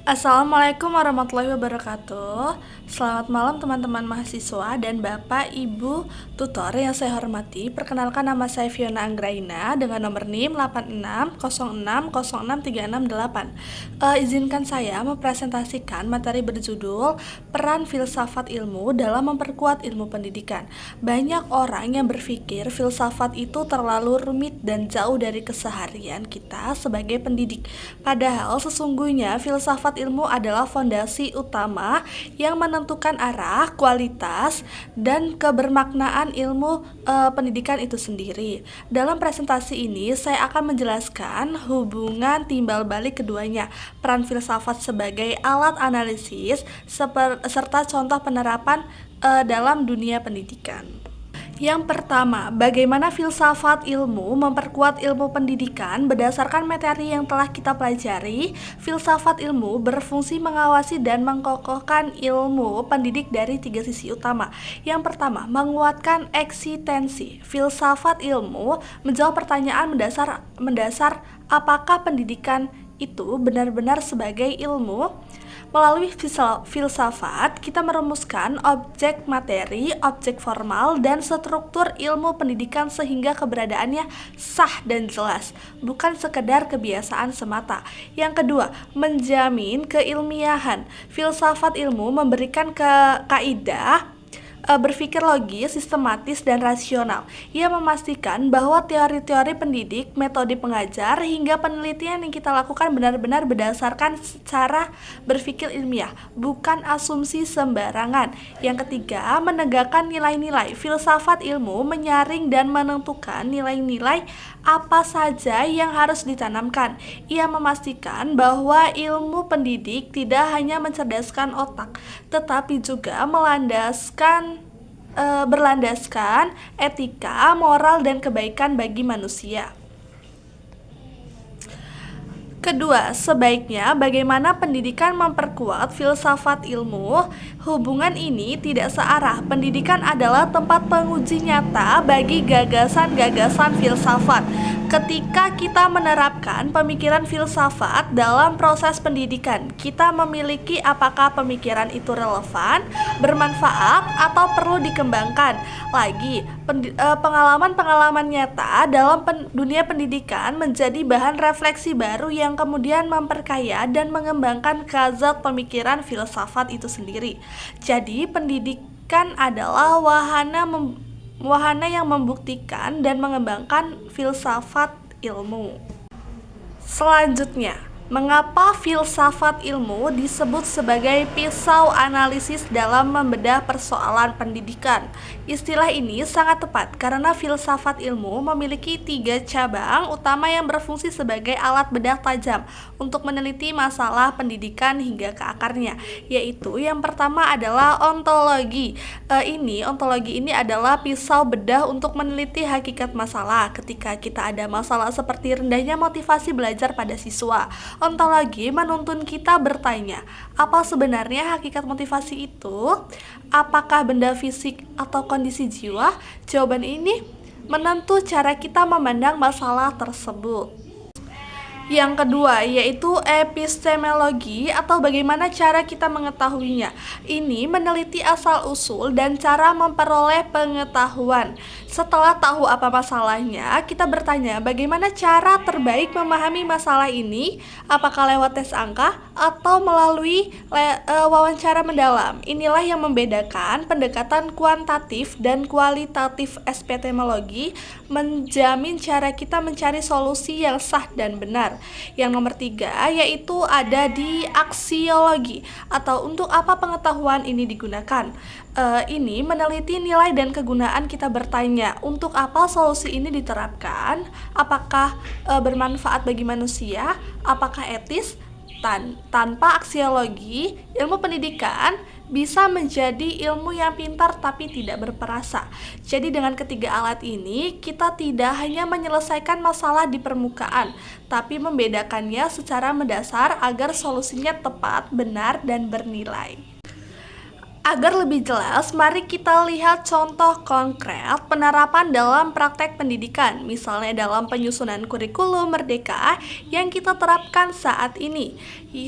Assalamualaikum warahmatullahi wabarakatuh. Selamat malam teman-teman mahasiswa dan Bapak Ibu tutor yang saya hormati. Perkenalkan, nama saya Fiona Anggraina dengan nomor NIM 8606063668. Izinkan saya mempresentasikan materi berjudul Peran Filsafat Ilmu dalam Memperkuat Ilmu Pendidikan. Banyak orang yang berpikir filsafat itu terlalu rumit dan jauh dari keseharian kita sebagai pendidik. Padahal sesungguhnya filsafat ilmu adalah fondasi utama yang menentukan arah, kualitas, dan kebermaknaan ilmu pendidikan itu sendiri. Dalam presentasi ini, saya akan menjelaskan hubungan timbal balik keduanya, peran filsafat sebagai alat analisis, serta contoh penerapan dalam dunia pendidikan. Yang pertama, bagaimana filsafat ilmu memperkuat ilmu pendidikan. Berdasarkan materi yang telah kita pelajari, filsafat ilmu berfungsi mengawasi dan mengkokohkan ilmu pendidik dari 3 sisi utama. Yang pertama, menguatkan eksistensi. Filsafat ilmu menjawab pertanyaan mendasar apakah pendidikan itu benar-benar sebagai ilmu. Melalui filsafat, kita merumuskan objek materi, objek formal, dan struktur ilmu pendidikan sehingga keberadaannya sah dan jelas, bukan sekedar kebiasaan semata. Yang kedua, menjamin keilmiahan. Filsafat ilmu memberikan kaidah berpikir logis, sistematis, dan rasional. Ia memastikan bahwa teori-teori pendidik, metode pengajar, hingga penelitian yang kita lakukan benar-benar berdasarkan cara berpikir ilmiah, bukan asumsi sembarangan. Yang ketiga, menegakkan nilai-nilai. Filsafat ilmu menyaring dan menentukan nilai-nilai apa saja yang harus ditanamkan. Ia memastikan bahwa ilmu pendidik tidak hanya mencerdaskan otak, tetapi juga berlandaskan etika, moral, dan kebaikan bagi manusia. Kedua, sebaiknya bagaimana pendidikan memperkuat filsafat ilmu. Hubungan ini tidak searah. Pendidikan adalah tempat penguji nyata bagi gagasan-gagasan filsafat. Ketika kita menerapkan pemikiran filsafat dalam proses pendidikan, kita memiliki apakah pemikiran itu relevan, bermanfaat, atau perlu dikembangkan lagi. Pengalaman-pengalaman nyata dalam dunia pendidikan menjadi bahan refleksi baru yang kemudian memperkaya dan mengembangkan kazat pemikiran filsafat itu sendiri. Jadi, pendidikan adalah wahana yang membuktikan dan mengembangkan filsafat ilmu. Selanjutnya, mengapa filsafat ilmu disebut sebagai pisau analisis dalam membedah persoalan pendidikan? Istilah ini sangat tepat karena filsafat ilmu memiliki 3 cabang utama yang berfungsi sebagai alat bedah tajam untuk meneliti masalah pendidikan hingga ke akarnya, yaitu yang pertama adalah ontologi. Ontologi ini adalah pisau bedah untuk meneliti hakikat masalah. Ketika kita ada masalah seperti rendahnya motivasi belajar pada siswa, ontologi menuntun kita bertanya, apa sebenarnya hakikat motivasi itu? Apakah benda fisik atau kondisi jiwa? Jawaban ini menentu cara kita memandang masalah tersebut. Yang kedua yaitu epistemologi atau bagaimana cara kita mengetahuinya. Ini meneliti asal-usul dan cara memperoleh pengetahuan. Setelah tahu apa masalahnya, kita bertanya bagaimana cara terbaik memahami masalah ini, apakah lewat tes angka atau melalui wawancara mendalam. Inilah yang membedakan pendekatan kuantitatif dan kualitatif. Epistemologi menjamin cara kita mencari solusi yang sah dan benar. Yang nomor 3 yaitu ada di aksiologi atau untuk apa pengetahuan ini digunakan. Ini meneliti nilai dan kegunaan. Kita bertanya untuk apa solusi ini diterapkan, apakah bermanfaat bagi manusia, apakah etis. Tanpa aksiologi, ilmu pendidikan bisa menjadi ilmu yang pintar tapi tidak berperasa. Jadi dengan ketiga alat ini, kita tidak hanya menyelesaikan masalah di permukaan, tapi membedakannya secara mendasar agar solusinya tepat, benar, dan bernilai. Agar lebih jelas, mari kita lihat contoh konkret penerapan dalam praktek pendidikan, misalnya dalam penyusunan kurikulum Merdeka yang kita terapkan saat ini,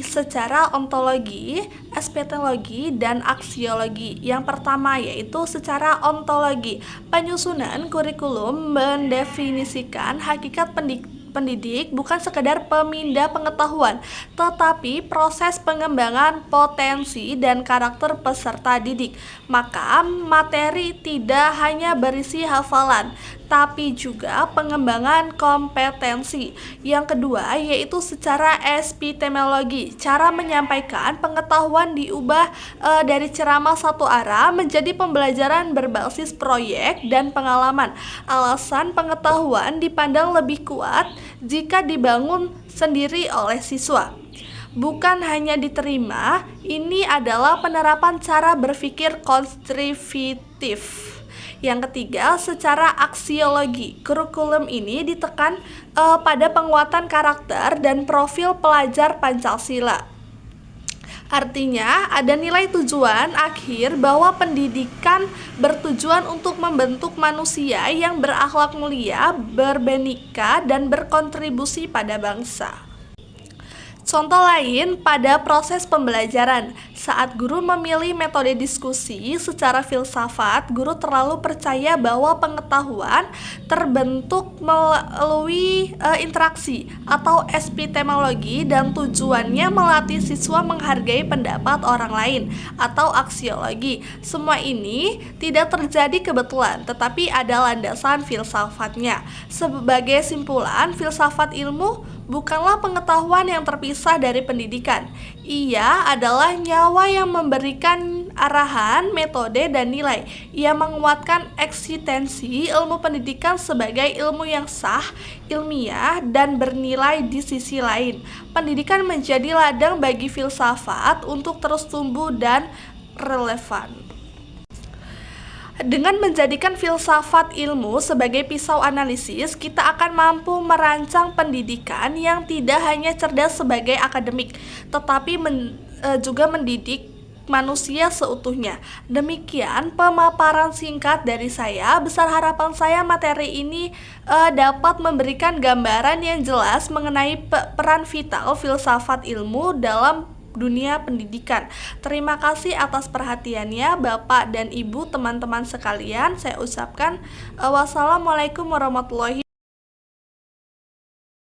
secara ontologi, epistemologi, dan aksiologi. Yang pertama yaitu secara ontologi. Penyusunan kurikulum mendefinisikan hakikat pendidik bukan sekedar pemindah pengetahuan, tetapi proses pengembangan potensi dan karakter peserta didik. Maka, materi tidak hanya berisi hafalan, tapi juga pengembangan kompetensi. Yang kedua yaitu secara epistemologi. Cara menyampaikan pengetahuan diubah dari ceramah satu arah menjadi pembelajaran berbasis proyek dan pengalaman. Alasan pengetahuan dipandang lebih kuat jika dibangun sendiri oleh siswa, bukan hanya diterima. Ini adalah penerapan cara berpikir konstruktif. Yang ketiga, secara aksiologi, kurikulum ini ditekan pada penguatan karakter dan profil pelajar Pancasila. Artinya, ada nilai tujuan akhir bahwa pendidikan bertujuan untuk membentuk manusia yang berakhlak mulia, berbeka, dan berkontribusi pada bangsa. Contoh lain pada proses pembelajaran, saat guru memilih metode diskusi secara filsafat, guru terlalu percaya bahwa pengetahuan terbentuk melalui interaksi atau epistemologi dan tujuannya melatih siswa menghargai pendapat orang lain atau aksiologi. Semua ini tidak terjadi kebetulan, tetapi ada landasan filsafatnya. Sebagai simpulan, filsafat ilmu bukanlah pengetahuan yang terpisah dari pendidikan. Ia adalah nyawa yang memberikan arahan, metode, dan nilai. Ia menguatkan eksistensi ilmu pendidikan sebagai ilmu yang sah, ilmiah, dan bernilai di sisi lain. Pendidikan menjadi ladang bagi filsafat untuk terus tumbuh dan relevan. Dengan menjadikan filsafat ilmu sebagai pisau analisis, kita akan mampu merancang pendidikan yang tidak hanya cerdas sebagai akademik, tetapi juga mendidik manusia seutuhnya. Demikian pemaparan singkat dari saya. Besar harapan saya materi ini dapat memberikan gambaran yang jelas mengenai peran vital filsafat ilmu dalam dunia pendidikan. Terima kasih atas perhatiannya Bapak dan Ibu, teman-teman sekalian. Saya ucapkan wassalamualaikum warahmatullahi